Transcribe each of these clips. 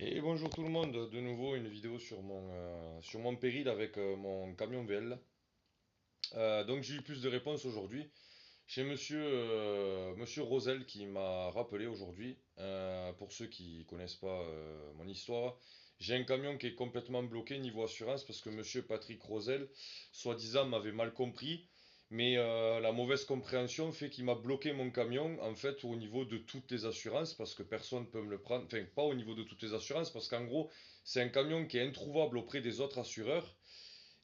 Et bonjour tout le monde, de nouveau une vidéo sur mon péril avec mon camion VL. Donc j'ai eu plus de réponses aujourd'hui. Chez monsieur Rosel qui m'a rappelé aujourd'hui. Pour ceux qui connaissent pas mon histoire, j'ai un camion qui est complètement bloqué niveau assurance parce que monsieur Patrick Rosel, soi-disant, m'avait mal compris. Mais la mauvaise compréhension fait qu'il m'a bloqué mon camion en fait au niveau de toutes les assurances parce que personne ne peut me le prendre. Enfin, pas au niveau de toutes les assurances parce qu'en gros, c'est un camion qui est introuvable auprès des autres assureurs.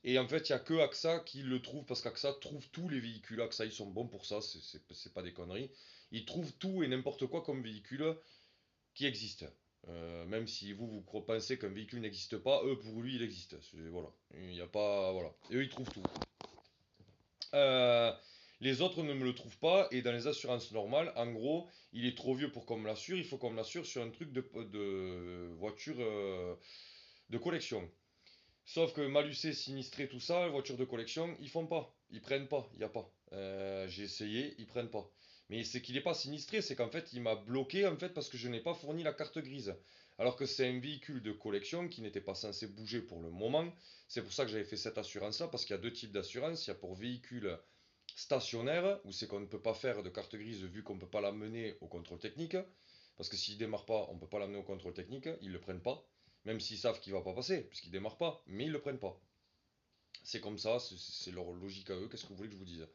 Et en fait, il n'y a que AXA qui le trouve, parce qu'AXA trouve tous les véhicules. AXA, ils sont bons pour ça, c'est pas des conneries. Ils trouvent tout et n'importe quoi comme véhicule qui existe. Même si vous pensez qu'un véhicule n'existe pas, eux, pour lui, il existe. Voilà. Il n'y a pas. Voilà. Et eux, ils trouvent tout. Euh, les autres ne me le trouvent pas, et dans les assurances normales, en gros, il est trop vieux pour qu'on me l'assure, il faut qu'on me l'assure sur un truc de voiture de collection. Sauf que Malucé, sinistré, tout ça, voiture de collection, ils font pas. Ils prennent pas. Il y a pas. J'ai essayé, ils prennent pas. Mais c'est qu'il n'est pas sinistré, c'est qu'en fait, il m'a bloqué en fait parce que je n'ai pas fourni la carte grise. Alors que c'est un véhicule de collection qui n'était pas censé bouger pour le moment. C'est pour ça que j'avais fait cette assurance-là, parce qu'il y a deux types d'assurance. Il y a pour véhicule stationnaire, où c'est qu'on ne peut pas faire de carte grise vu qu'on ne peut pas l'amener au contrôle technique. Parce que s'il ne démarre pas, on ne peut pas l'amener au contrôle technique, ils ne le prennent pas. Même s'ils savent qu'il ne va pas passer, puisqu'il ne démarre pas, mais ils ne le prennent pas. C'est comme ça, c'est leur logique à eux, qu'est-ce que vous voulez que je vous dise?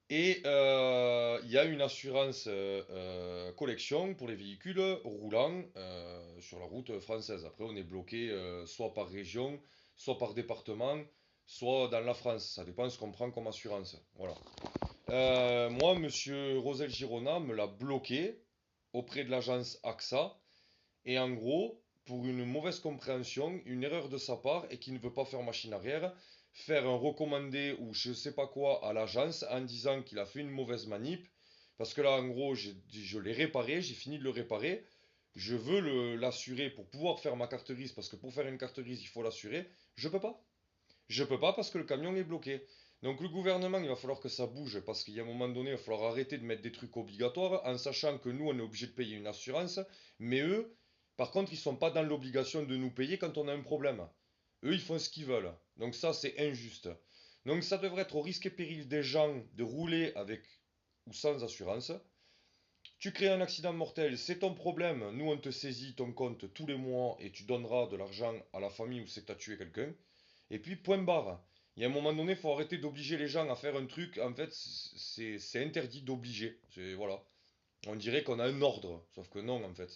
Et il y a une assurance collection pour les véhicules roulants sur la route française. Après, on est bloqué soit par région, soit par département, soit dans la France. Ça dépend ce qu'on prend comme assurance. Voilà. Moi, monsieur Rosel Girona me l'a bloqué auprès de l'agence AXA. Et en gros, pour une mauvaise compréhension, une erreur de sa part et qui ne veut pas faire machine arrière, faire un recommandé ou je sais pas quoi à l'agence en disant qu'il a fait une mauvaise manip. Parce que là, en gros, je l'ai réparé, j'ai fini de le réparer. Je veux l'assurer pour pouvoir faire ma carte grise, parce que pour faire une carte grise, il faut l'assurer. Je peux pas. Je peux pas parce que le camion est bloqué. Donc le gouvernement, il va falloir que ça bouge, parce qu'il y a un moment donné, il va falloir arrêter de mettre des trucs obligatoires, en sachant que nous, on est obligé de payer une assurance, mais eux, par contre, ils sont pas dans l'obligation de nous payer quand on a un problème. Eux, ils font ce qu'ils veulent. Donc ça, c'est injuste. Donc ça devrait être au risque et péril des gens de rouler avec ou sans assurance. Tu crées un accident mortel, c'est ton problème. Nous, on te saisit ton compte tous les mois et tu donneras de l'argent à la famille où c'est que tu as tué quelqu'un. Et puis, point barre. Il y a un moment donné, il faut arrêter d'obliger les gens à faire un truc. En fait, c'est interdit d'obliger. Voilà. On dirait qu'on a un ordre. Sauf que non, en fait.